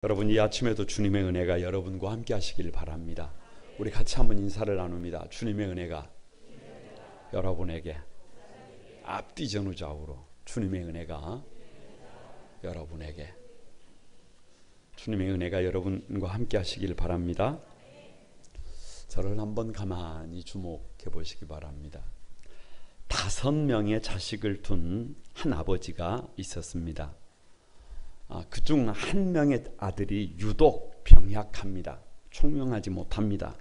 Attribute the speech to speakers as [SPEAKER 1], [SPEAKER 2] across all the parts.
[SPEAKER 1] 여러분, 이 아침에도 주님의 은혜가 여러분과 함께 하시길 바랍니다. 우리 같이 한번 인사를 나눕니다. 주님의 은혜가 여러분에게 앞뒤 전후좌우로 주님의 은혜가 여러분에게 주님의 은혜가 여러분과 함께 하시길 바랍니다. 저를 한번 가만히 주목해 보시기 바랍니다. 5명의 자식을 둔 한 아버지가 있었습니다. 그중 한 명의 아들이 유독 병약합니다. 총명하지 못합니다.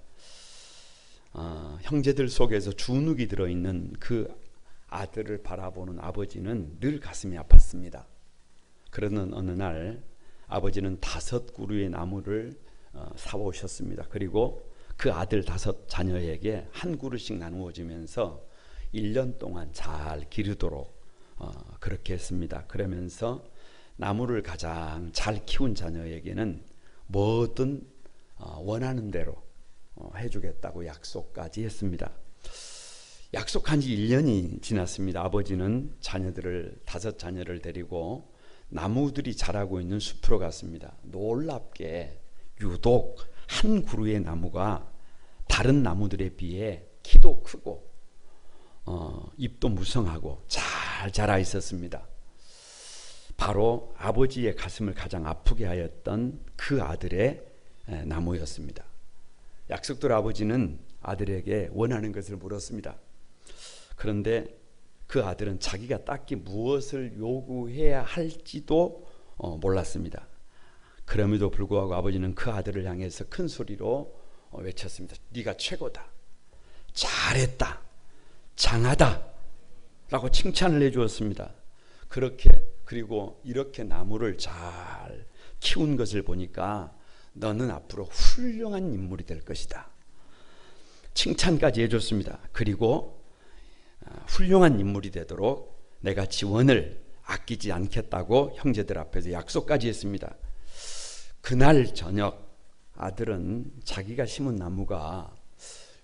[SPEAKER 1] 형제들 속에서 주눅이 들어있는 그 아들을 바라보는 아버지는 늘 가슴이 아팠습니다. 그러는 어느 날 아버지는 5그루의 나무를 사오셨습니다. 그리고 그 아들 5 자녀에게 한 그루씩 나누어지면서 1년 동안 잘 기르도록 그렇게 했습니다. 그러면서 나무를 가장 잘 키운 자녀에게는 뭐든 원하는 대로 해주겠다고 약속까지 했습니다. 약속한 지 1년이 지났습니다. 아버지는 자녀들을 5 자녀를 데리고 나무들이 자라고 있는 숲으로 갔습니다. 놀랍게 유독 한 그루의 나무가 다른 나무들에 비해 키도 크고 잎도 무성하고 잘 자라 있었습니다. 바로 아버지의 가슴을 가장 아프게 하였던 그 아들의 나무였습니다. 약속대로 아버지는 아들에게 원하는 것을 물었습니다. 그런데 그 아들은 자기가 딱히 무엇을 요구해야 할지도 몰랐습니다. 그럼에도 불구하고 아버지는 그 아들을 향해서 큰 소리로 외쳤습니다. 네가 최고다, 잘했다, 장하다 라고 칭찬을 해주었습니다. 그리고 이렇게 나무를 잘 키운 것을 보니까 너는 앞으로 훌륭한 인물이 될 것이다, 칭찬까지 해줬습니다. 그리고 훌륭한 인물이 되도록 내가 지원을 아끼지 않겠다고 형제들 앞에서 약속까지 했습니다. 그날 저녁 아들은 자기가 심은 나무가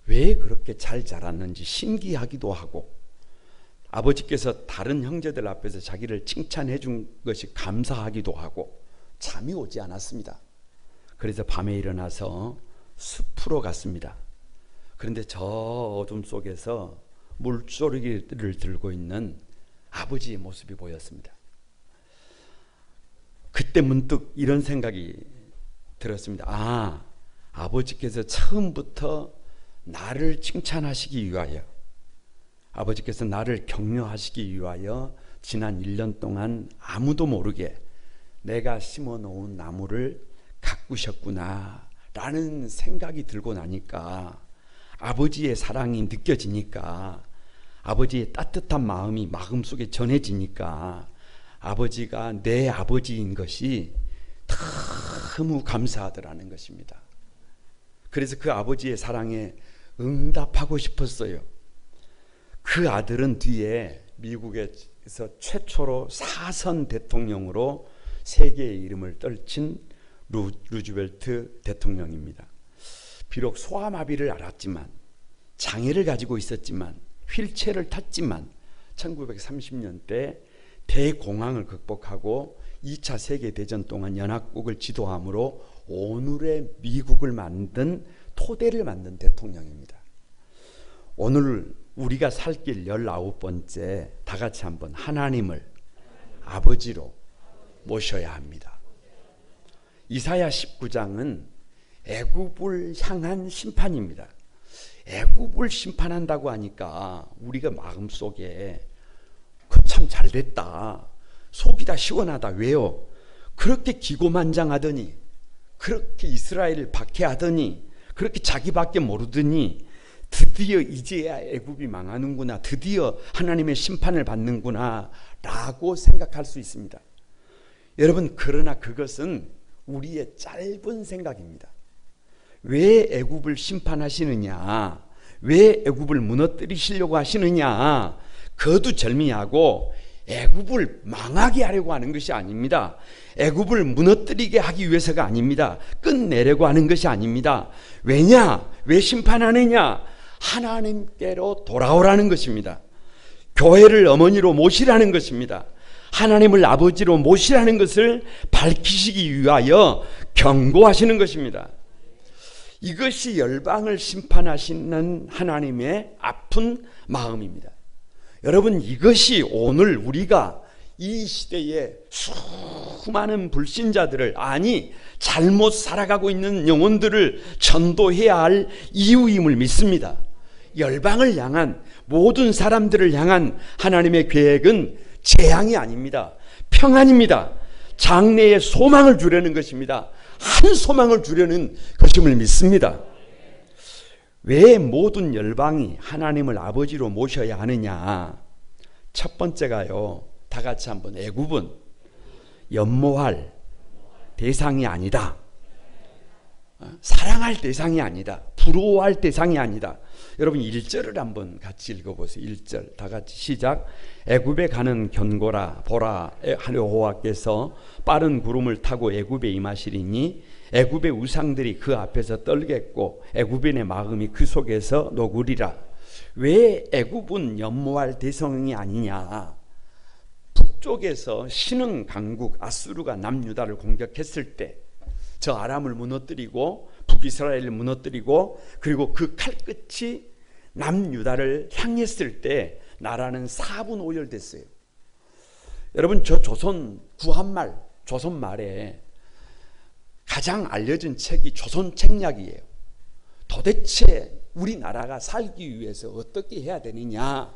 [SPEAKER 1] 왜 그렇게 잘 자랐는지 신기하기도 하고 아버지께서 다른 형제들 앞에서 자기를 칭찬해 준 것이 감사하기도 하고 잠이 오지 않았습니다. 그래서 밤에 일어나서 숲으로 갔습니다. 그런데 저 어둠 속에서 물조르기를 들고 있는 아버지의 모습이 보였습니다. 그때 문득 이런 생각이 들었습니다. 아버지께서 처음부터 나를 칭찬하시기 위하여, 아버지께서 나를 격려하시기 위하여 지난 1년 동안 아무도 모르게 내가 심어놓은 나무를 가꾸셨구나 라는 생각이 들고 나니까, 아버지의 사랑이 느껴지니까, 아버지의 따뜻한 마음이 마음속에 전해지니까 아버지가 내 아버지인 것이 너무 감사하더라는 것입니다. 그래서 그 아버지의 사랑에 응답하고 싶었어요. 그 아들은 뒤에 미국에서 최초로 사선 대통령으로 세계의 이름을 떨친 루즈벨트 대통령입니다. 비록 소아마비를 앓았지만, 장애를 가지고 있었지만, 휠체어를 탔지만 1930년대 대공황을 극복하고 2차 세계대전 동안 연합국을 지도함으로 오늘의 미국을 만든 토대를 만든 대통령입니다. 오늘 우리가 살 길 19번째, 다 같이 한번 하나님을 아버지로 모셔야 합니다. 이사야 19장은 애굽을 향한 심판입니다. 애굽을 심판한다고 하니까 우리가 마음속에 참 잘됐다, 속이 다 시원하다. 왜요? 그렇게 기고만장하더니, 그렇게 이스라엘을 박해하더니, 그렇게 자기밖에 모르더니 드디어 이제야 애굽이 망하는구나, 드디어 하나님의 심판을 받는구나 라고 생각할 수 있습니다. 여러분, 그러나 그것은 우리의 짧은 생각입니다. 왜 애굽을 심판하시느냐, 왜 애굽을 무너뜨리시려고 하시느냐, 거두절미하고 애굽을 망하게 하려고 하는 것이 아닙니다. 애굽을 무너뜨리게 하기 위해서가 아닙니다. 끝내려고 하는 것이 아닙니다. 왜냐? 왜 심판하느냐? 하나님께로 돌아오라는 것입니다. 교회를 어머니로 모시라는 것입니다. 하나님을 아버지로 모시라는 것을 밝히시기 위하여 경고하시는 것입니다. 이것이 열방을 심판하시는 하나님의 아픈 마음입니다. 여러분, 이것이 오늘 우리가 이 시대에 수많은 불신자들을, 아니 잘못 살아가고 있는 영혼들을 전도해야 할 이유임을 믿습니다. 열방을 향한, 모든 사람들을 향한 하나님의 계획은 재앙이 아닙니다. 평안입니다. 장래에 소망을 주려는 것입니다. 한 소망을 주려는 것임을 믿습니다. 왜 모든 열방이 하나님을 아버지로 모셔야 하느냐? 첫 번째가요, 다 같이 한번, 애굽은 연모할 대상이 아니다. 사랑할 대상이 아니다. 부러워할 대상이 아니다. 여러분 1절을 한번 같이 읽어보세요. 1절 다 같이 시작. 애굽에 가는 견고라 보라, 여호와께서 빠른 구름을 타고 애굽에 임하시리니 애굽의 우상들이 그 앞에서 떨겠고 애굽인의 마음이 그 속에서 녹으리라. 왜 애굽은 연모할 대상이 아니냐? 북쪽에서 신흥 강국 아수르가 남유다를 공격했을 때 저 아람을 무너뜨리고 북이스라엘을 무너뜨리고 그리고 그 칼끝이 남유다를 향했을 때 나라는 4분 5열 됐어요. 여러분, 저 조선 구한말, 조선 말에 가장 알려진 책이 조선책략이에요. 도대체 우리나라가 살기 위해서 어떻게 해야 되느냐?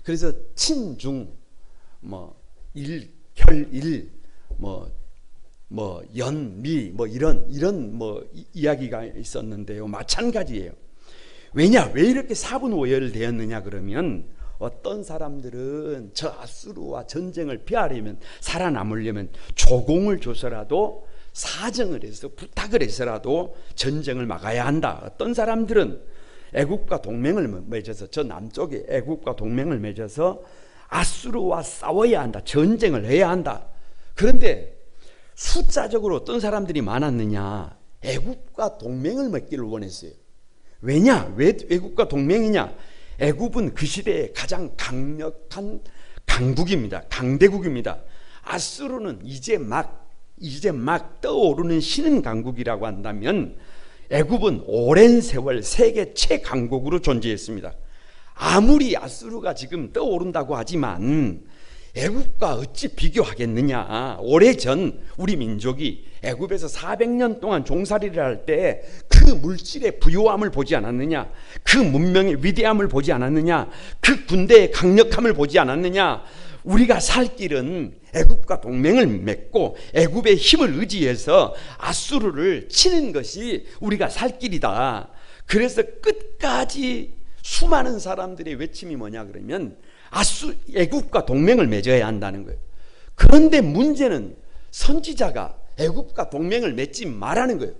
[SPEAKER 1] 그래서 친중, 일, 결일, 연미, 이런 이야기가 있었는데요. 마찬가지예요. 왜냐? 왜 이렇게 4분 5열 되었느냐? 그러면 어떤 사람들은 저 아수르와 전쟁을 피하려면, 살아남으려면 조공을 줘서라도, 사정을 해서 부탁을 해서라도 전쟁을 막아야 한다. 어떤 사람들은 애굽과 동맹을 맺어서, 저 남쪽에 애굽과 동맹을 맺어서 아수르와 싸워야 한다. 전쟁을 해야 한다. 그런데 숫자적으로 어떤 사람들이 많았느냐? 애굽과 동맹을 맺기를 원했어요. 왜냐? 왜 애굽과 동맹이냐? 애굽은 그 시대에 가장 강력한 강국입니다. 강대국입니다. 아수르는 이제 막 떠오르는 신흥 강국이라고 한다면 애굽은 오랜 세월 세계 최강국으로 존재했습니다. 아무리 아수르가 지금 떠오른다고 하지만 애굽과 어찌 비교하겠느냐? 오래전 우리 민족이 애굽에서 400년 동안 종살이를 할 때 그 물질의 부요함을 보지 않았느냐? 그 문명의 위대함을 보지 않았느냐? 그 군대의 강력함을 보지 않았느냐? 우리가 살 길은 애굽과 동맹을 맺고 애굽의 힘을 의지해서 아수르를 치는 것이 우리가 살 길이다. 그래서 끝까지 수많은 사람들의 외침이 뭐냐 그러면 애굽과 동맹을 맺어야 한다는 거예요. 그런데 문제는 선지자가 애굽과 동맹을 맺지 말라는 거예요.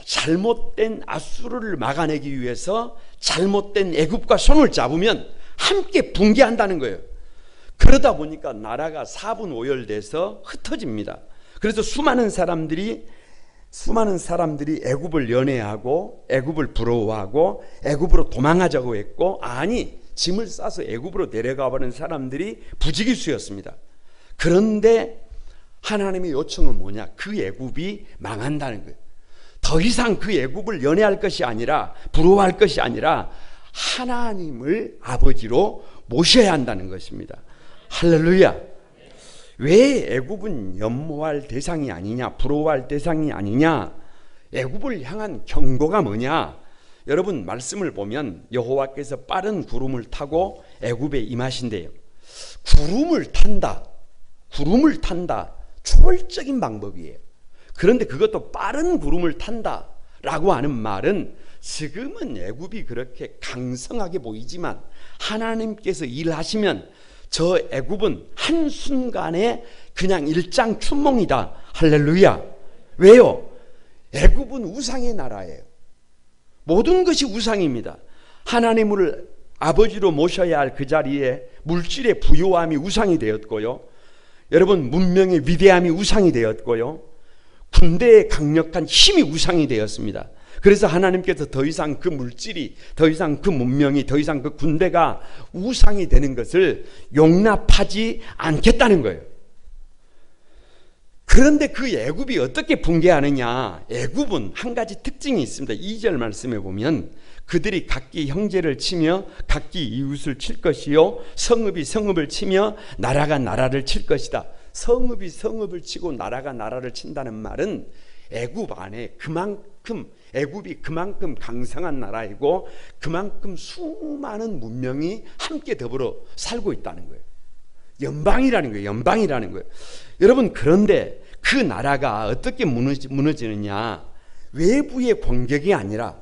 [SPEAKER 1] 잘못된 아수르를 막아내기 위해서 잘못된 애굽과 손을 잡으면 함께 붕괴한다는 거예요. 그러다 보니까 나라가 4분 5열 돼서 흩어집니다. 그래서 수많은 사람들이 애굽을 연애하고 애굽을 부러워하고 애굽으로 도망하자고 했고, 아니 짐을 싸서 애굽으로 내려가 버린 사람들이 부지기수였습니다. 그런데 하나님의 요청은 뭐냐? 그 애굽이 망한다는 거예요. 더 이상 그 애굽을 연애할 것이 아니라, 부러워할 것이 아니라 하나님을 아버지로 모셔야 한다는 것입니다. 할렐루야. 왜 애굽은 연모할 대상이 아니냐, 부러워할 대상이 아니냐? 애굽을 향한 경고가 뭐냐? 여러분, 말씀을 보면 여호와께서 빠른 구름을 타고 애굽에 임하신대요. 구름을 탄다, 초월적인 방법이에요. 그런데 그것도 빠른 구름을 탄다라고 하는 말은, 지금은 애굽이 그렇게 강성하게 보이지만 하나님께서 일하시면 저 애굽은 한순간에 그냥 일장춘몽이다. 할렐루야. 왜요? 애굽은 우상의 나라예요. 모든 것이 우상입니다. 하나님을 아버지로 모셔야 할 그 자리에 물질의 부요함이 우상이 되었고요. 여러분, 문명의 위대함이 우상이 되었고요. 군대의 강력한 힘이 우상이 되었습니다. 그래서 하나님께서 더 이상 그 물질이, 더 이상 그 문명이, 더 이상 그 군대가 우상이 되는 것을 용납하지 않겠다는 거예요. 그런데 그 애굽이 어떻게 붕괴하느냐? 애굽은 한 가지 특징이 있습니다. 2절 말씀에 보면 그들이 각기 형제를 치며 각기 이웃을 칠 것이요 성읍이 성읍을 치며 나라가 나라를 칠 것이다. 성읍이 성읍을 치고 나라가 나라를 친다는 말은 애굽 안에 애굽이 그만큼 강성한 나라이고 그만큼 수많은 문명이 함께 더불어 살고 있다는 거예요. 연방이라는 거예요. 연방이라는 거예요. 여러분, 그런데 그 나라가 어떻게 무너지느냐? 외부의 공격이 아니라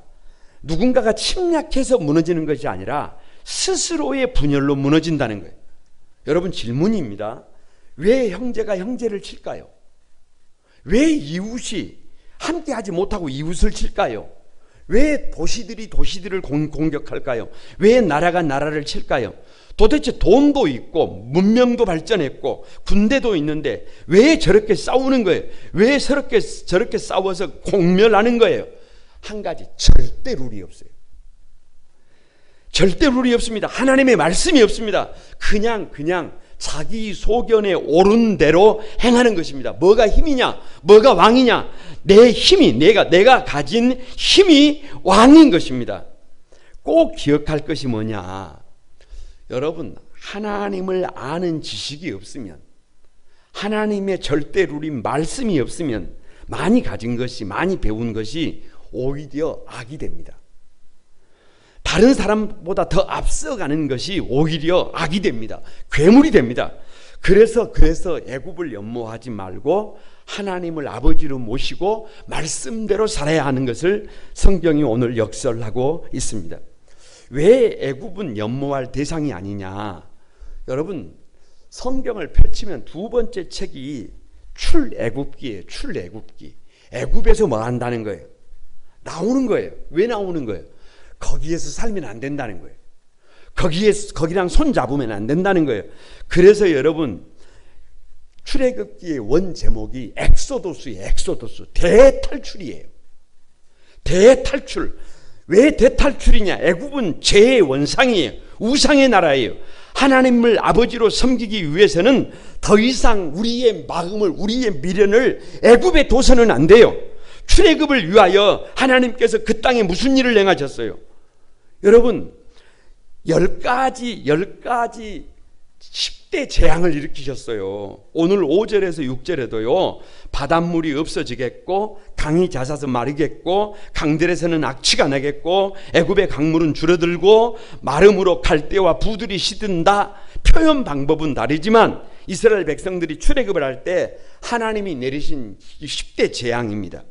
[SPEAKER 1] 누군가가 침략해서 무너지는 것이 아니라 스스로의 분열로 무너진다는 거예요. 여러분, 질문입니다. 왜 형제가 형제를 칠까요? 왜 이웃이 함께 하지 못하고 이웃을 칠까요? 왜 도시들이 도시들을 공격할까요? 왜 나라가 나라를 칠까요? 도대체 돈도 있고 문명도 발전했고 군대도 있는데 왜 저렇게 싸우는 거예요? 왜 저렇게 싸워서 공멸하는 거예요? 한 가지, 절대 룰이 없어요. 절대 룰이 없습니다. 하나님의 말씀이 없습니다. 그냥 자기 소견에 옳은 대로 행하는 것입니다. 뭐가 힘이냐? 뭐가 왕이냐? 내 힘이, 내가 가진 힘이 왕인 것입니다. 꼭 기억할 것이 뭐냐? 여러분, 하나님을 아는 지식이 없으면, 하나님의 절대 룰인 말씀이 없으면 많이 가진 것이, 많이 배운 것이 오히려 악이 됩니다. 다른 사람보다 더 앞서가는 것이 오히려 악이 됩니다. 괴물이 됩니다. 그래서 애굽을 연모하지 말고 하나님을 아버지로 모시고 말씀대로 살아야 하는 것을 성경이 오늘 역설하고 있습니다. 왜 애굽은 연모할 대상이 아니냐? 여러분, 성경을 펼치면 두 번째 책이 출애굽기예요. 출애굽기. 애굽에서 뭐 한다는 거예요? 나오는 거예요. 왜 나오는 거예요? 거기에서 살면 안 된다는 거예요. 거기랑 손 잡으면 안 된다는 거예요. 그래서 여러분, 출애굽기의 원 제목이 엑소도스예요. 엑소도스. 대탈출이에요. 대탈출. 왜 대탈출이냐? 애굽은 죄의 원상이에요. 우상의 나라예요. 하나님을 아버지로 섬기기 위해서는 더 이상 우리의 마음을, 우리의 미련을 애굽에 둬서는 안 돼요. 출애굽을 위하여 하나님께서 그 땅에 무슨 일을 행하셨어요? 여러분, 10가지 10대 재앙을 일으키셨어요. 오늘 5절에서 6절에도요. 바닷물이 없어지겠고 강이 잦아서 마르겠고 강들에서는 악취가 나겠고 애굽의 강물은 줄어들고 마름으로 갈대와 부들이 시든다. 표현 방법은 다르지만 이스라엘 백성들이 출애굽을 할 때 하나님이 내리신 10대 재앙입니다.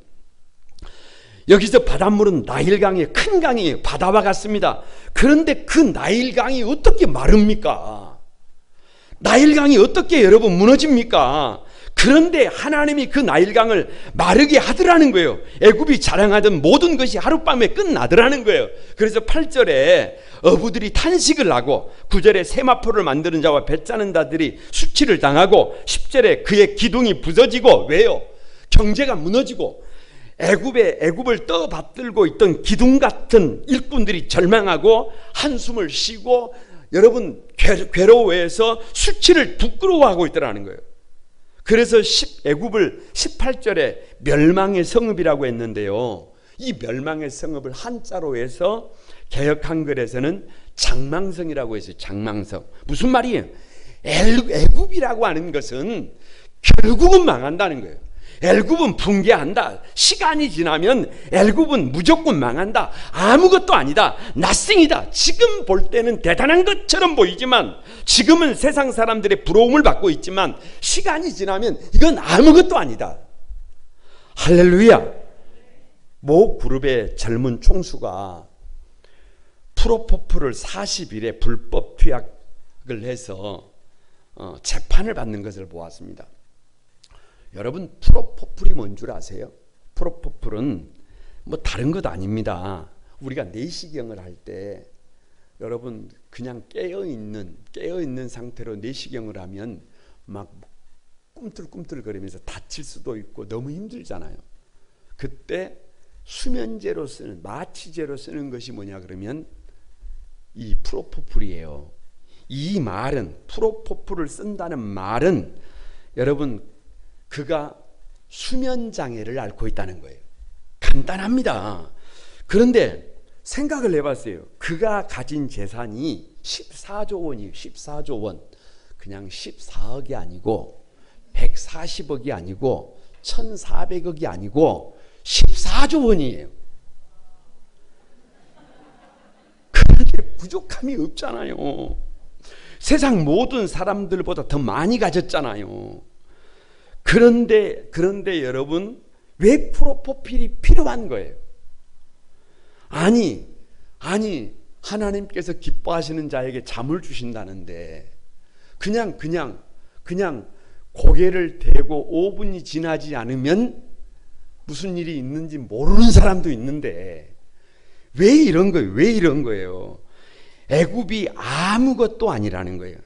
[SPEAKER 1] 여기서 바닷물은 나일강의 큰 강이에요. 바다와 같습니다. 그런데 그 나일강이 어떻게 마릅니까? 나일강이 어떻게 여러분 무너집니까? 그런데 하나님이 그 나일강을 마르게 하더라는 거예요. 애굽이 자랑하던 모든 것이 하룻밤에 끝나더라는 거예요. 그래서 8절에 어부들이 탄식을 하고 9절에 세마포를 만드는 자와 배 짜는 자들이 수치를 당하고 10절에 그의 기둥이 부서지고 왜요? 경제가 무너지고 애굽을 떠받들고 있던 기둥 같은 일꾼들이 절망하고 한숨을 쉬고 여러분 괴로워해서 수치를 부끄러워하고 있더라는 거예요. 그래서 애굽을 18절에 멸망의 성읍이라고 했는데요. 이 멸망의 성읍을 한자로 해서 개역 한글에서는 장망성이라고 했어요. 장망성. 무슨 말이에요? 애굽이라고 하는 것은 결국은 망한다는 거예요. 애굽은 붕괴한다. 시간이 지나면 애굽은 무조건 망한다. 아무것도 아니다. 낫싱이다. 지금 볼 때는 대단한 것처럼 보이지만 지금은 세상 사람들의 부러움을 받고 있지만 시간이 지나면 이건 아무것도 아니다. 할렐루야. 모 그룹의 젊은 총수가 프로포폴을 40일에 불법 투약을 해서 재판을 받는 것을 보았습니다. 여러분, 프로포폴이 뭔 줄 아세요? 프로포폴은 뭐 다른 것 아닙니다. 우리가 내시경을 할 때 여러분 그냥 깨어있는 상태로 내시경을 하면 막 꿈틀꿈틀거리면서 다칠 수도 있고 너무 힘들잖아요. 그때 수면제로 쓰는, 마취제로 쓰는 것이 뭐냐 그러면 이 프로포폴이에요. 이 말은, 프로포폴을 쓴다는 말은 여러분 그가 수면 장애를 앓고 있다는 거예요. 간단합니다. 그런데 생각을 해봤어요. 그가 가진 재산이 14조 원이에요. 14조 원. 그냥 14억이 아니고 140억이 아니고 1400억이 아니고 14조 원이에요. 그런데 부족함이 없잖아요. 세상 모든 사람들보다 더 많이 가졌잖아요. 그런데 여러분, 왜 프로포필이 필요한 거예요? 아니 하나님께서 기뻐하시는 자에게 잠을 주신다는데 그냥 고개를 대고 5분이 지나지 않으면 무슨 일이 있는지 모르는 사람도 있는데 왜 이런 거예요? 애굽이 아무것도 아니라는 거예요.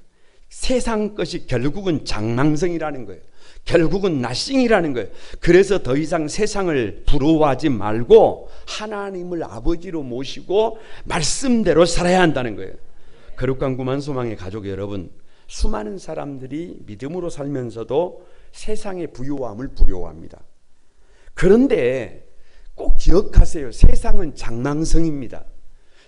[SPEAKER 1] 세상 것이 결국은 장망성이라는 거예요. 결국은 나싱이라는 거예요. 그래서 더 이상 세상을 부러워하지 말고 하나님을 아버지로 모시고 말씀대로 살아야 한다는 거예요. 거룩한 구만 소망의 가족 여러분, 수많은 사람들이 믿음으로 살면서도 세상의 부요함을 부러워합니다. 그런데 꼭 기억하세요. 세상은 장망성입니다.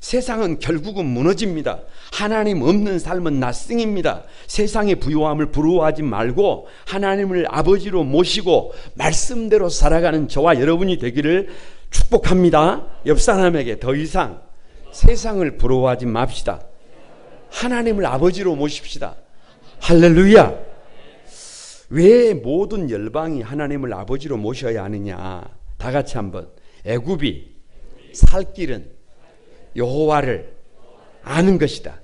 [SPEAKER 1] 세상은 결국은 무너집니다. 하나님 없는 삶은 낯승입니다. 세상의 부요함을 부러워하지 말고 하나님을 아버지로 모시고 말씀대로 살아가는 저와 여러분이 되기를 축복합니다. 옆 사람에게 더 이상 세상을 부러워하지 맙시다. 하나님을 아버지로 모십시다. 할렐루야. 왜 모든 열방이 하나님을 아버지로 모셔야 하느냐? 다 같이 한번. 애굽이 살 길은 여호와를 아는 것이다.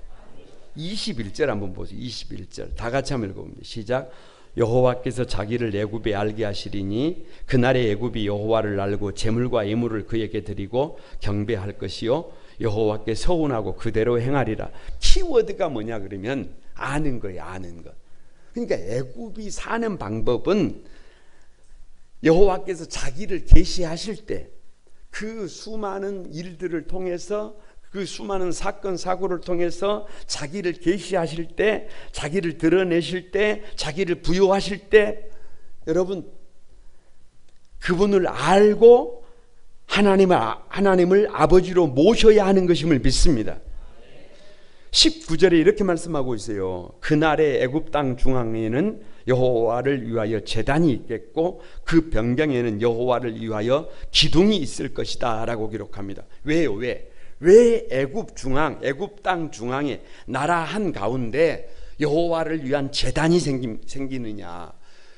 [SPEAKER 1] 21절 한번 보세요. 21절 다 같이 한번 읽어봅니다. 시작. 여호와께서 자기를 애굽에 알게 하시리니 그날에 애굽이 여호와를 알고 재물과 예물을 그에게 드리고 경배할 것이요 여호와께 서운하고 그대로 행하리라. 키워드가 뭐냐 그러면 아는 거예요. 아는 것. 그러니까 애굽이 사는 방법은 여호와께서 자기를 계시하실 때 그 수많은 일들을 통해서 그 수많은 사건 사고를 통해서 자기를 계시하실 때, 자기를 드러내실 때, 자기를 부여하실 때 여러분 그분을 알고 하나님을 아버지로 모셔야 하는 것임을 믿습니다. 19절에 이렇게 말씀하고 있어요. 그날의 애굽 땅 중앙에는 여호와를 위하여 제단이 있겠고 그 변경에는 여호와를 위하여 기둥이 있을 것이다 라고 기록합니다. 왜요? 왜 애굽 땅 중앙에 나라 한 가운데 여호와를 위한 제단이 생기느냐?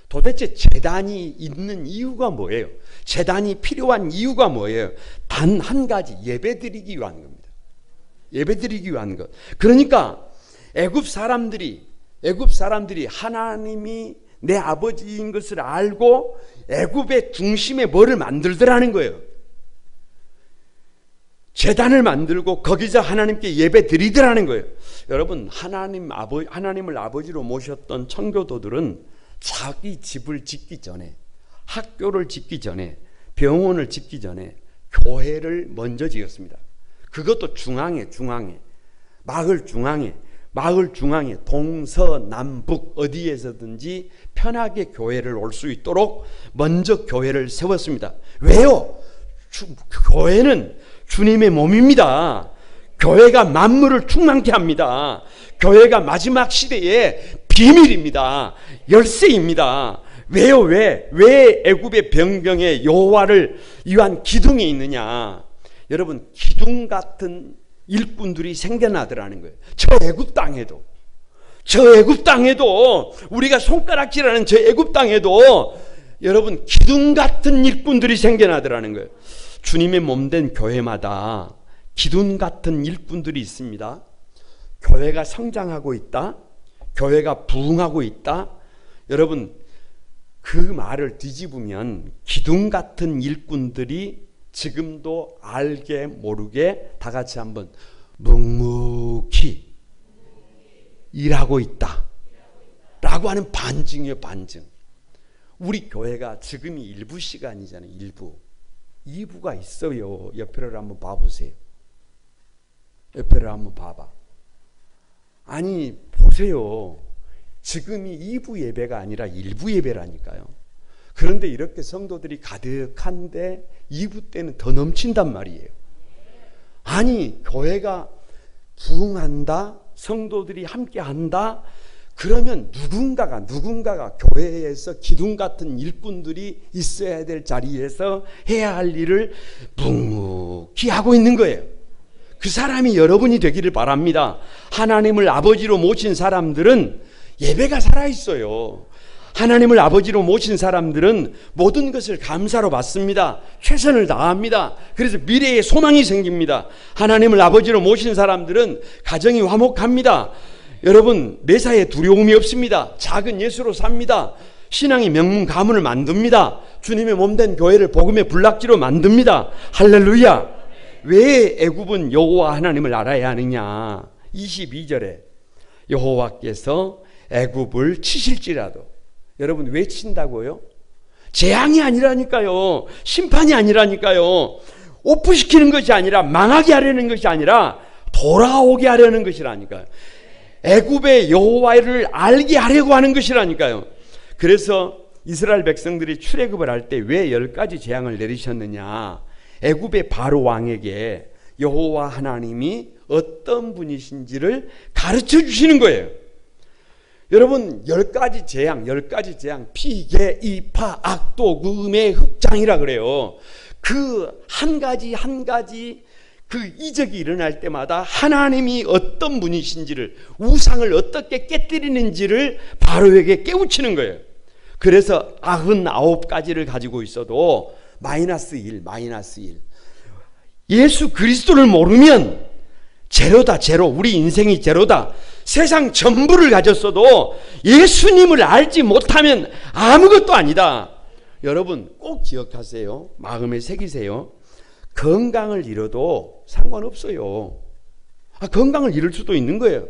[SPEAKER 1] 도대체 제단이 있는 이유가 뭐예요? 제단이 필요한 이유가 뭐예요? 단 한 가지, 예배드리기 위한 겁니다. 예배드리기 위한 것. 그러니까 애굽 사람들이 하나님이 내 아버지인 것을 알고 애굽의 중심에 뭐를 만들더라는 거예요. 제단을 만들고 거기서 하나님께 예배 드리더라는 거예요. 여러분, 하나님을 아버지로 모셨던 청교도들은 자기 집을 짓기 전에, 학교를 짓기 전에, 병원을 짓기 전에 교회를 먼저 지었습니다. 그것도 중앙에 마을 중앙에 동서남북 어디에서든지 편하게 교회를 올 수 있도록 먼저 교회를 세웠습니다. 왜요? 교회는 주님의 몸입니다. 교회가 만물을 충만케 합니다. 교회가 마지막 시대의 비밀입니다. 열쇠입니다. 왜요? 왜 애굽의 변경에 여호와를 위한 기둥이 있느냐? 여러분, 기둥 같은 일꾼들이 생겨나더라는 거예요. 저 애굽 땅에도 우리가 손가락질하는 저 애굽 땅에도 여러분 기둥 같은 일꾼들이 생겨나더라는 거예요. 주님의 몸된 교회마다 기둥 같은 일꾼들이 있습니다. 교회가 성장하고 있다. 교회가 부흥하고 있다. 여러분, 그 말을 뒤집으면 기둥 같은 일꾼들이 지금도 알게 모르게 다 같이 한번 묵묵히 일하고 있다 라고 하는 반증이에요. 반증. 우리 교회가 지금이 일부 시간이잖아요. 2부가 있어요. 옆에를 한번 봐보세요. 옆에를 한번 봐봐. 아니 보세요. 지금이 2부 예배가 아니라 1부 예배라니까요. 그런데 이렇게 성도들이 가득한데 2부 때는 더 넘친단 말이에요. 아니, 교회가 부흥한다, 성도들이 함께 한다, 그러면 누군가가 교회에서 기둥 같은 일꾼들이 있어야 될 자리에서 해야 할 일을 묵묵히 하고 있는 거예요. 그 사람이 여러분이 되기를 바랍니다. 하나님을 아버지로 모신 사람들은 예배가 살아있어요. 하나님을 아버지로 모신 사람들은 모든 것을 감사로 받습니다. 최선을 다합니다. 그래서 미래에 소망이 생깁니다. 하나님을 아버지로 모신 사람들은 가정이 화목합니다. 여러분, 매사에 두려움이 없습니다. 작은 예수로 삽니다. 신앙이 명문 가문을 만듭니다. 주님의 몸된 교회를 복음의 불락지로 만듭니다. 할렐루야. 왜 애굽은 여호와 하나님을 알아야 하느냐? 22절에 여호와께서 애굽을 치실지라도. 여러분, 왜 친다고요? 재앙이 아니라니까요. 심판이 아니라니까요. 오프시키는 것이 아니라, 망하게 하려는 것이 아니라 돌아오게 하려는 것이라니까요. 애굽의 여호와를 알게 하려고 하는 것이라니까요. 그래서 이스라엘 백성들이 출애굽을 할 때 왜 10가지 재앙을 내리셨느냐? 애굽의 바로 왕에게 여호와 하나님이 어떤 분이신지를 가르쳐 주시는 거예요. 여러분, 10가지 재앙, 피개, 이파, 악독, 음해, 흑장이라 그래요. 그 한 가지 그 이적이 일어날 때마다 하나님이 어떤 분이신지를, 우상을 어떻게 깨뜨리는지를 바로에게 깨우치는 거예요. 그래서 99가지를 가지고 있어도 마이너스 1. 예수 그리스도를 모르면 제로다, 제로. 우리 인생이 제로다. 세상 전부를 가졌어도 예수님을 알지 못하면 아무것도 아니다. 여러분, 꼭 기억하세요. 마음에 새기세요. 건강을 잃어도 상관없어요. 건강을 잃을 수도 있는 거예요.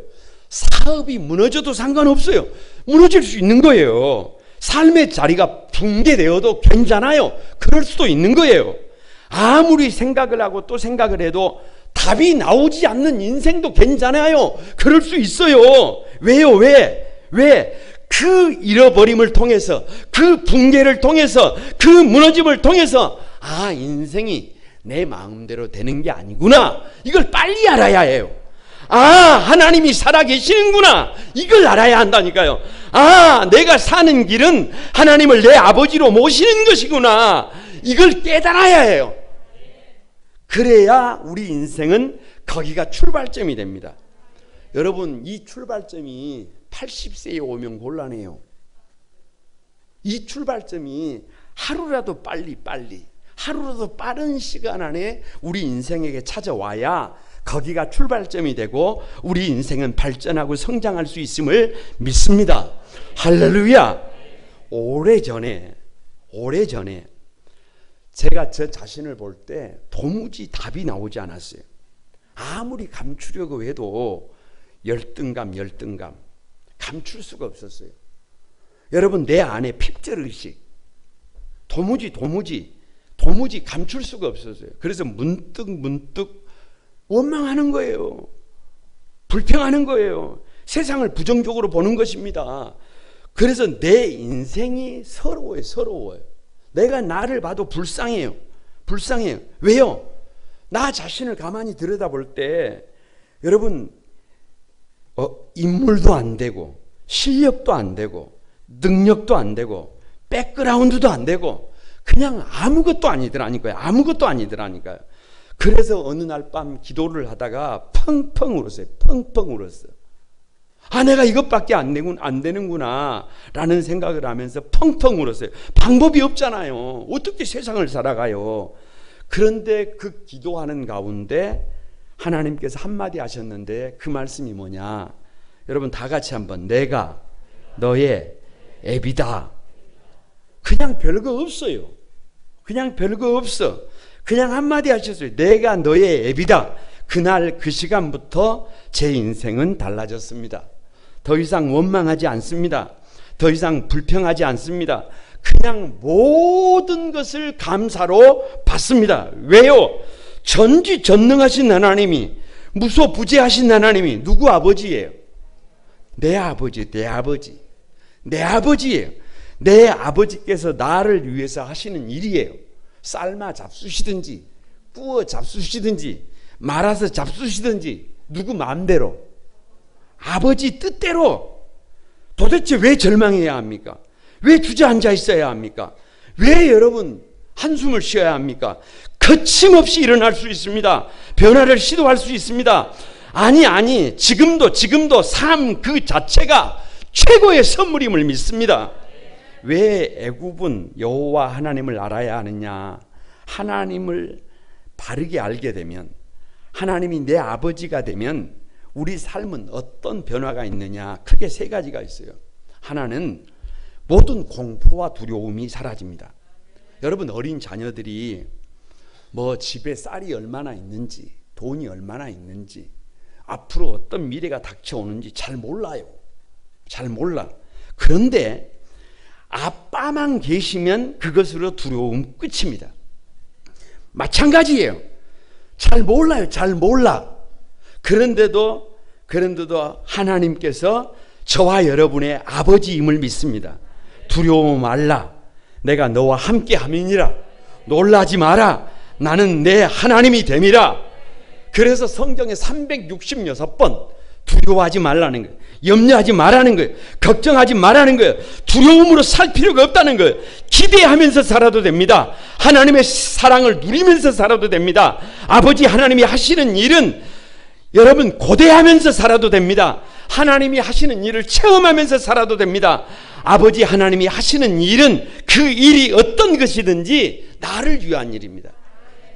[SPEAKER 1] 사업이 무너져도 상관없어요. 무너질 수 있는 거예요. 삶의 자리가 붕괴되어도 괜찮아요. 그럴 수도 있는 거예요. 아무리 생각을 하고 또 생각을 해도 답이 나오지 않는 인생도 괜찮아요. 그럴 수 있어요. 왜요? 왜? 그 잃어버림을 통해서, 그 붕괴를 통해서, 그 무너짐을 통해서 인생이 내 마음대로 되는 게 아니구나. 이걸 빨리 알아야 해요. 하나님이 살아계시는구나. 이걸 알아야 한다니까요. 내가 사는 길은 하나님을 내 아버지로 모시는 것이구나. 이걸 깨달아야 해요. 그래야 우리 인생은 거기가 출발점이 됩니다. 여러분, 이 출발점이 80세에 오면 곤란해요. 이 출발점이 하루라도 빨리, 하루라도 빠른 시간 안에 우리 인생에게 찾아와야 거기가 출발점이 되고 우리 인생은 발전하고 성장할 수 있음을 믿습니다. 할렐루야. 오래전에 제가 저 자신을 볼 때 도무지 답이 나오지 않았어요. 아무리 감추려고 해도 열등감 감출 수가 없었어요. 여러분, 내 안에 핍절의식 도무지 감출 수가 없었어요. 그래서 문득 원망하는 거예요. 불평하는 거예요. 세상을 부정적으로 보는 것입니다. 그래서 내 인생이 서러워요. 내가 나를 봐도 불쌍해요. 왜요? 나 자신을 가만히 들여다볼 때 여러분, 인물도 안 되고 실력도 안 되고 능력도 안 되고 백그라운드도 안 되고 그냥 아무것도 아니더라니까요. 그래서 어느 날 밤 기도를 하다가 펑펑 울었어요. 내가 이것밖에 안 되는구나 라는 생각을 하면서 펑펑 울었어요. 방법이 없잖아요. 어떻게 세상을 살아가요. 그런데 그 기도하는 가운데 하나님께서 한마디 하셨는데 그 말씀이 뭐냐. 여러분, 다 같이 한번, 내가 너의 애비다. 그냥 별거 없어요. 그냥 한마디 하셨어요. 내가 너의 애비다. 그날 그 시간부터 제 인생은 달라졌습니다. 더 이상 원망하지 않습니다. 더 이상 불평하지 않습니다. 그냥 모든 것을 감사로 받습니다. 왜요? 전지전능하신 하나님이, 무소부재하신 하나님이 누구 아버지예요? 내 아버지예요. 내 아버지께서 나를 위해서 하시는 일이에요. 삶아 잡수시든지 구워 잡수시든지 말아서 잡수시든지 누구 마음대로, 아버지 뜻대로. 도대체 왜 절망해야 합니까? 왜 주저앉아 있어야 합니까? 왜 여러분 한숨을 쉬어야 합니까? 거침없이 일어날 수 있습니다. 변화를 시도할 수 있습니다. 아니 지금도 삶 그 자체가 최고의 선물임을 믿습니다. 왜 애굽은 여호와 하나님을 알아야 하느냐? 하나님을 바르게 알게 되면, 하나님이 내 아버지가 되면 우리 삶은 어떤 변화가 있느냐? 크게 세 가지가 있어요. 하나는 모든 공포와 두려움이 사라집니다. 여러분, 어린 자녀들이 뭐 집에 쌀이 얼마나 있는지, 돈이 얼마나 있는지, 앞으로 어떤 미래가 닥쳐오는지 잘 몰라요. 잘 몰라. 그런데 아빠만 계시면 그것으로 두려움 끝입니다. 마찬가지예요. 잘 몰라요. 잘 몰라. 그런데도 하나님께서 저와 여러분의 아버지임을 믿습니다. 두려워 말라. 내가 너와 함께 함이니라. 놀라지 마라. 나는 내 하나님이 됨이라. 그래서 성경에 366번 두려워하지 말라는 거예요. 염려하지 말라는 거예요. 걱정하지 말라는 거예요. 두려움으로 살 필요가 없다는 거예요. 기대하면서 살아도 됩니다. 하나님의 사랑을 누리면서 살아도 됩니다. 아버지 하나님이 하시는 일은 여러분 고대하면서 살아도 됩니다. 하나님이 하시는 일을 체험하면서 살아도 됩니다. 아버지 하나님이 하시는 일은 그 일이 어떤 것이든지 나를 위한 일입니다.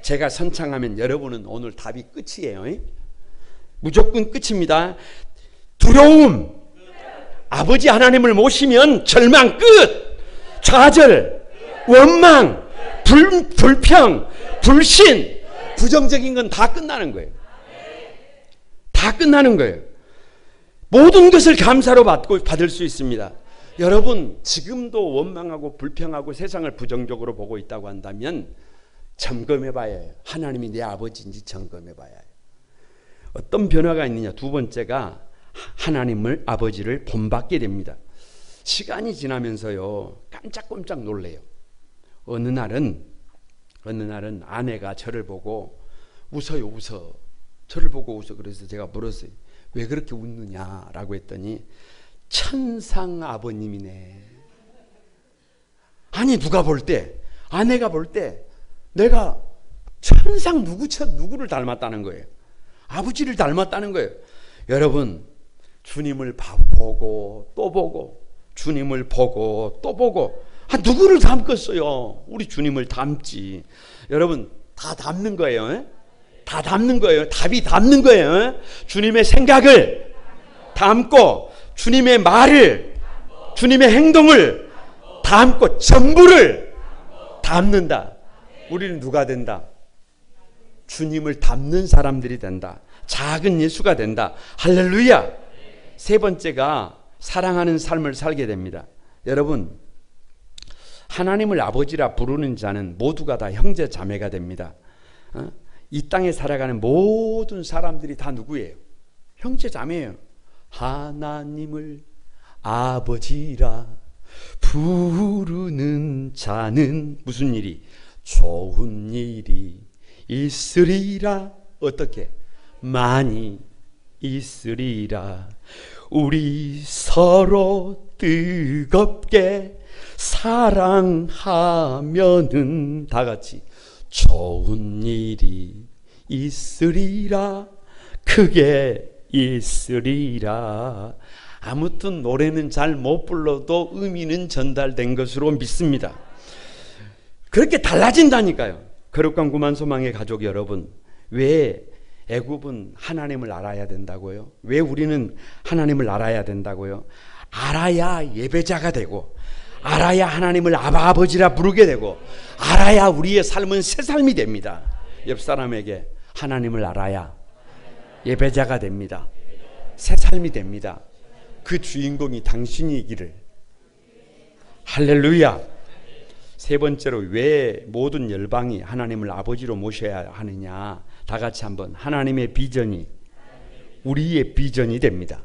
[SPEAKER 1] 제가 선창하면 여러분은 오늘 답이 끝이에요. 무조건 끝입니다. 두려움, 아버지 하나님을 모시면 절망 끝, 좌절, 원망, 불평, 불신, 부정적인 건 다 끝나는 거예요. 다 끝나는 거예요. 모든 것을 감사로 받을 수 있습니다. 여러분, 지금도 원망하고 불평하고 세상을 부정적으로 보고 있다고 한다면 점검해 봐야 해요. 하나님이 내 아버지인지 점검해 봐야 해요. 어떤 변화가 있느냐? 두 번째가 하나님을, 아버지를 본받게 됩니다. 시간이 지나면서요, 깜짝깜짝 놀래요. 어느 날은 아내가 저를 보고 웃어요. 저를 보고 웃어. 그래서 제가 물었어요. 왜 그렇게 웃느냐라고 했더니 천상 아버님이네. 아니, 누가 볼 때, 아내가 볼 때 내가 천상 누구를 닮았다는 거예요. 아버지를 닮았다는 거예요. 여러분, 주님을 보고 또 보고, 주님을 보고 또 보고, 누구를 닮겠어요? 우리 주님을 닮지. 여러분, 다 닮는 거예요. 다 닮는 거예요. 답이 닮는 거예요. 주님의 생각을 담고, 주님의 말을, 주님의 행동을 담고, 전부를 담는다. 우리는 누가 된다? 주님을 닮는 사람들이 된다. 작은 예수가 된다. 할렐루야. 세 번째가 사랑하는 삶을 살게 됩니다. 여러분, 하나님을 아버지라 부르는 자는 모두가 다 형제 자매가 됩니다. 이 땅에 살아가는 모든 사람들이 다 누구예요? 형제 자매예요. 하나님을 아버지라 부르는 자는 무슨 일이? 좋은 일이 있으리라. 어떻게? 많이 있으리라. 우리 서로 뜨겁게 사랑하면은 다 같이 좋은 일이 있으리라. 크게 있으리라. 아무튼 노래는 잘 못 불러도 의미는 전달된 것으로 믿습니다. 그렇게 달라진다니까요. 거룩한 구만소망의 가족 여러분, 왜 애굽은 하나님을 알아야 된다고요? 왜 우리는 하나님을 알아야 된다고요? 알아야 예배자가 되고, 알아야 하나님을 아버지라 부르게 되고, 알아야 우리의 삶은 새 삶이 됩니다. 옆 사람에게 하나님을 알아야 예배자가 됩니다. 새 삶이 됩니다. 그 주인공이 당신이기를. 할렐루야. 세 번째로 왜 모든 열방이 하나님을 아버지로 모셔야 하느냐? 다 같이 한번 하나님의 비전이 우리의 비전이 됩니다.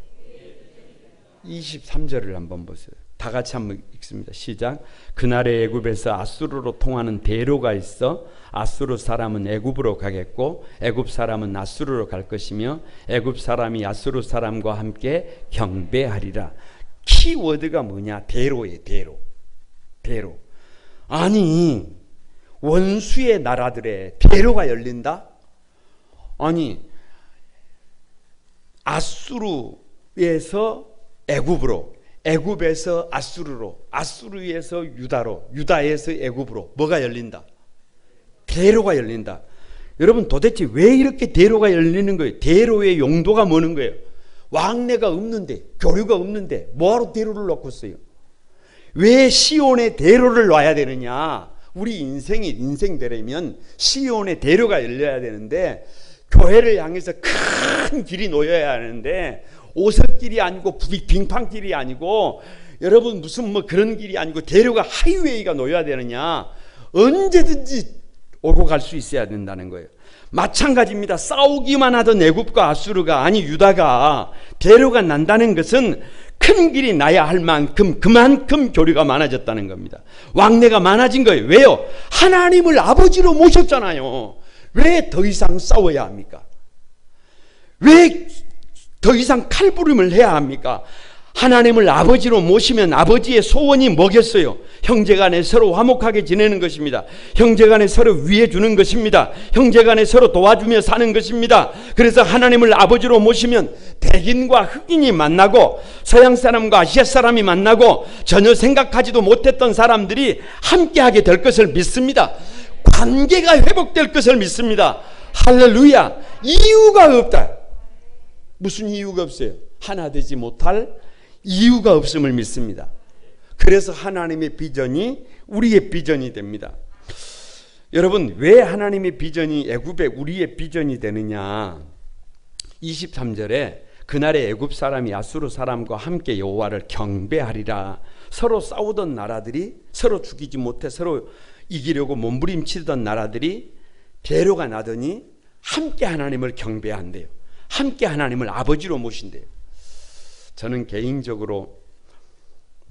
[SPEAKER 1] 23절을 한번 보세요. 다 같이 한번 읽습니다. 시작. 그날의 애굽에서 아수르로 통하는 대로가 있어 아수르 사람은 애굽으로 가겠고 애굽 사람은 아수르로 갈 것이며 애굽 사람이 아수르 사람과 함께 경배하리라. 키워드가 뭐냐? 대로예요. 대로. 아니, 원수의 나라들의 대로가 열린다? 아니, 아수르에서 애굽으로, 애굽에서 아수르로, 아수르에서 유다로, 유다에서 애굽으로 뭐가 열린다? 대로가 열린다. 여러분, 도대체 왜 이렇게 대로가 열리는 거예요? 대로의 용도가 뭐는 거예요? 왕래가 없는데, 교류가 없는데 뭐하러 대로를 놓고 있어요? 왜 시온에 대로를 놔야 되느냐? 우리 인생 되려면 시온에 대로가 열려야 되는데, 교회를 향해서 큰 길이 놓여야 하는데, 오석길이 아니고 빙판길이 아니고 여러분 무슨 뭐 그런 길이 아니고 대로가 하이웨이가 놓여야 되느냐? 언제든지 오고 갈 수 있어야 된다는 거예요. 마찬가지입니다. 싸우기만 하던 애굽과 아수르가, 아니 유다가 대로가 난다는 것은 큰 길이 나야 할 만큼 그만큼 교류가 많아졌다는 겁니다. 왕래가 많아진 거예요. 왜요? 하나님을 아버지로 모셨잖아요. 왜 더 이상 싸워야 합니까? 왜 더 이상 칼부림을 해야 합니까? 하나님을 아버지로 모시면 아버지의 소원이 뭐겠어요? 형제간에 서로 화목하게 지내는 것입니다. 형제간에 서로 위해 주는 것입니다. 형제간에 서로 도와주며 사는 것입니다. 그래서 하나님을 아버지로 모시면 백인과 흑인이 만나고 서양 사람과 아시아 사람이 만나고 전혀 생각하지도 못했던 사람들이 함께하게 될 것을 믿습니다. 관계가 회복될 것을 믿습니다. 할렐루야. 이유가 없다. 무슨 이유가 없어요? 하나 되지 못할 이유가 없음을 믿습니다. 그래서 하나님의 비전이 우리의 비전이 됩니다. 여러분, 왜 하나님의 비전이 애굽의 우리의 비전이 되느냐? 23절에 그날의 애굽 사람이 아수르 사람과 함께 여호와를 경배하리라. 서로 싸우던 나라들이, 서로 죽이지 못해 서로 이기려고 몸부림치던 나라들이 대로가 나더니 함께 하나님을 경배한대요. 함께 하나님을 아버지로 모신대요. 저는 개인적으로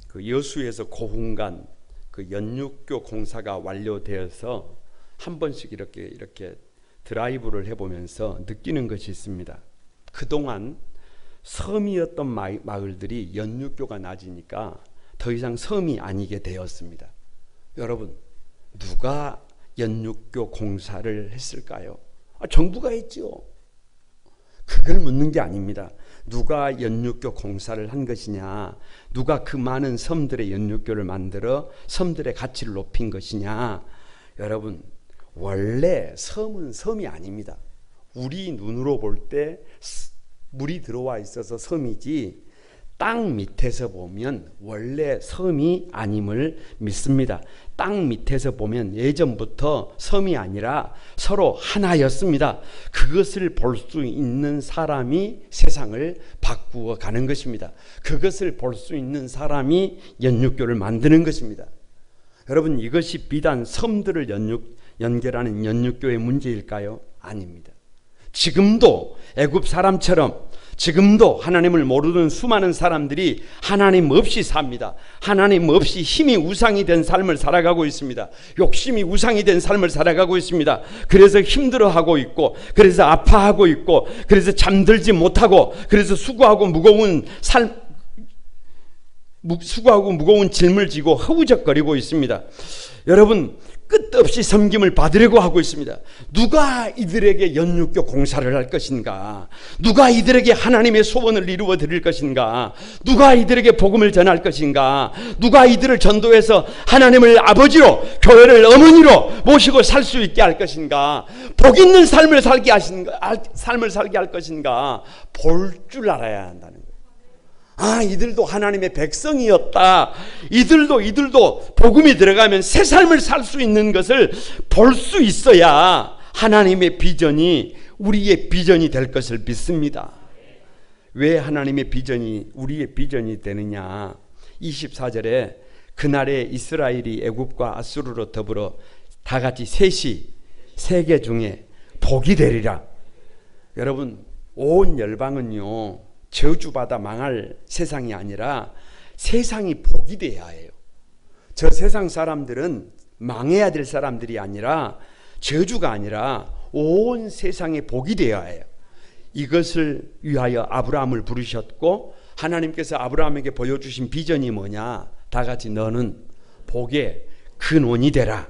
[SPEAKER 1] 그 여수에서 고훈간 그 연육교 공사가 완료되어서 한 번씩 이렇게 드라이브를 해보면서 느끼는 것이 있습니다. 그동안 섬이었던 마을들이 연육교가 낮으니까 더 이상 섬이 아니게 되었습니다. 여러분, 누가 연육교 공사를 했을까요? 정부가 했죠. 그걸 묻는 게 아닙니다. 누가 연육교 공사를 한 것이냐, 누가 그 많은 섬들의 연육교를 만들어 섬들의 가치를 높인 것이냐. 여러분, 원래 섬은 섬이 아닙니다. 우리 눈으로 볼 때 물이 들어와 있어서 섬이지, 땅 밑에서 보면 원래 섬이 아님을 믿습니다. 땅 밑에서 보면 예전부터 섬이 아니라 서로 하나였습니다. 그것을 볼 수 있는 사람이 세상을 바꾸어 가는 것입니다. 그것을 볼 수 있는 사람이 연육교를 만드는 것입니다. 여러분, 이것이 비단 섬들을 연결하는 연육교의 문제일까요? 아닙니다. 지금도 애굽 사람처럼 지금도 하나님을 모르는 수많은 사람들이 하나님 없이 삽니다. 하나님 없이 힘이 우상이 된 삶을 살아가고 있습니다. 욕심이 우상이 된 삶을 살아가고 있습니다. 그래서 힘들어하고 있고, 그래서 아파하고 있고, 그래서 잠들지 못하고, 그래서 수고하고 무거운 짐을 지고 허우적거리고 있습니다. 여러분, 끝없이 섬김을 받으려고 하고 있습니다. 누가 이들에게 연육교 공사를 할 것인가? 누가 이들에게 하나님의 소원을 이루어 드릴 것인가? 누가 이들에게 복음을 전할 것인가? 누가 이들을 전도해서 하나님을 아버지로, 교회를 어머니로 모시고 살 수 있게 할 것인가? 복 있는 삶을 살게 할 것인가? 볼 줄 알아야 한다는 거예요. 이들도 하나님의 백성이었다. 이들도 복음이 들어가면 새 삶을 살 수 있는 것을 볼 수 있어야 하나님의 비전이 우리의 비전이 될 것을 믿습니다. 왜 하나님의 비전이 우리의 비전이 되느냐? 24절에 그날에 이스라엘이 애굽과 아수르로 더불어 다 같이 셋이 세계 중에 복이 되리라. 여러분, 온 열방은요 저주받아 망할 세상이 아니라 세상이 복이 돼야 해요. 저 세상 사람들은 망해야 될 사람들이 아니라, 저주가 아니라 온 세상에 복이 되어야 해요. 이것을 위하여 아브라함을 부르셨고, 하나님께서 아브라함에게 보여주신 비전이 뭐냐? 다 같이 너는 복의 근원이 되라.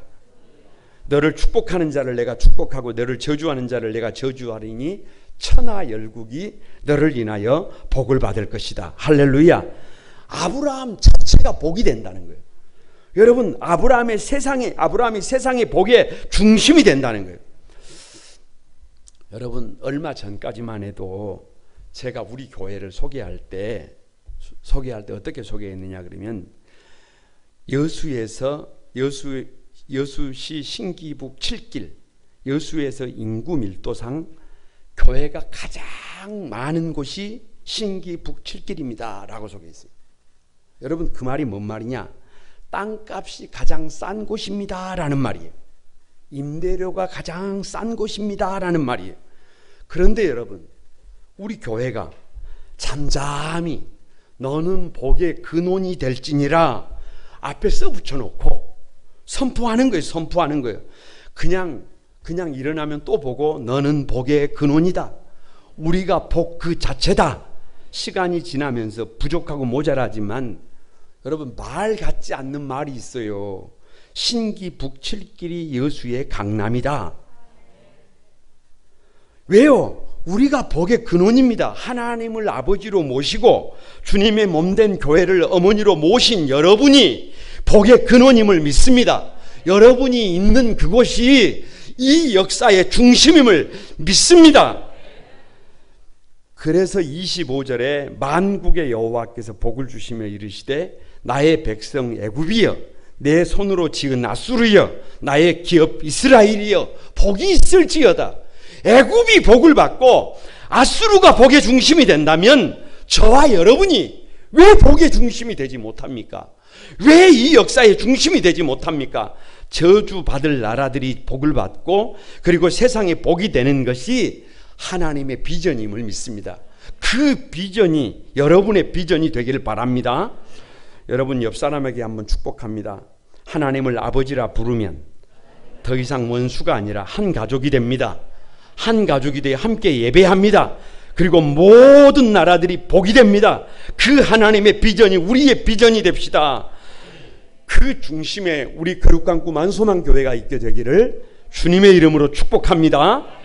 [SPEAKER 1] 너를 축복하는 자를 내가 축복하고 너를 저주하는 자를 내가 저주하리니 천하 열국이 너를 인하여 복을 받을 것이다. 할렐루야. 아브라함 자체가 복이 된다는 거예요. 여러분, 아브라함이 세상의 복의 중심이 된다는 거예요. 여러분, 얼마 전까지만 해도 제가 우리 교회를 소개할 때 어떻게 소개했느냐 그러면, 여수시 신기북 7길, 여수에서 인구 밀도상 교회가 가장 많은 곳이 신기북 7길입니다 라고 소개했어요. 여러분, 그 말이 뭔 말이냐? 땅값이 가장 싼 곳입니다 라는 말이에요. 임대료가 가장 싼 곳입니다 라는 말이에요. 그런데 여러분, 우리 교회가 잠잠히 너는 복의 근원이 될지니라 앞에 써붙여놓고 선포하는 거예요. 선포하는 거예요. 그냥 일어나면 또 보고 너는 복의 근원이다. 우리가 복 그 자체다. 시간이 지나면서 부족하고 모자라지만 여러분, 말 같지 않는 말이 있어요. 신기 북칠길이 여수의 강남이다. 왜요? 우리가 복의 근원입니다. 하나님을 아버지로 모시고 주님의 몸된 교회를 어머니로 모신 여러분이 복의 근원임을 믿습니다. 여러분이 있는 그곳이 이 역사의 중심임을 믿습니다. 그래서 25절에 만국의 여호와께서 복을 주시며 이르시되 나의 백성 애굽이여, 내 손으로 지은 아수르여, 나의 기업 이스라엘이여, 복이 있을지어다. 애굽이 복을 받고 아수르가 복의 중심이 된다면 저와 여러분이 왜 복의 중심이 되지 못합니까? 왜 이 역사의 중심이 되지 못합니까? 저주받을 나라들이 복을 받고 그리고 세상에 복이 되는 것이 하나님의 비전임을 믿습니다. 그 비전이 여러분의 비전이 되기를 바랍니다. 여러분, 옆 사람에게 한번 축복합니다. 하나님을 아버지라 부르면 더 이상 원수가 아니라 한 가족이 됩니다. 한 가족이 되어 함께 예배합니다. 그리고 모든 나라들이 복이 됩니다. 그 하나님의 비전이 우리의 비전이 됩시다. 그 중심에 우리 거룩한 꿈 안소망교회가 있게 되기를 주님의 이름으로 축복합니다.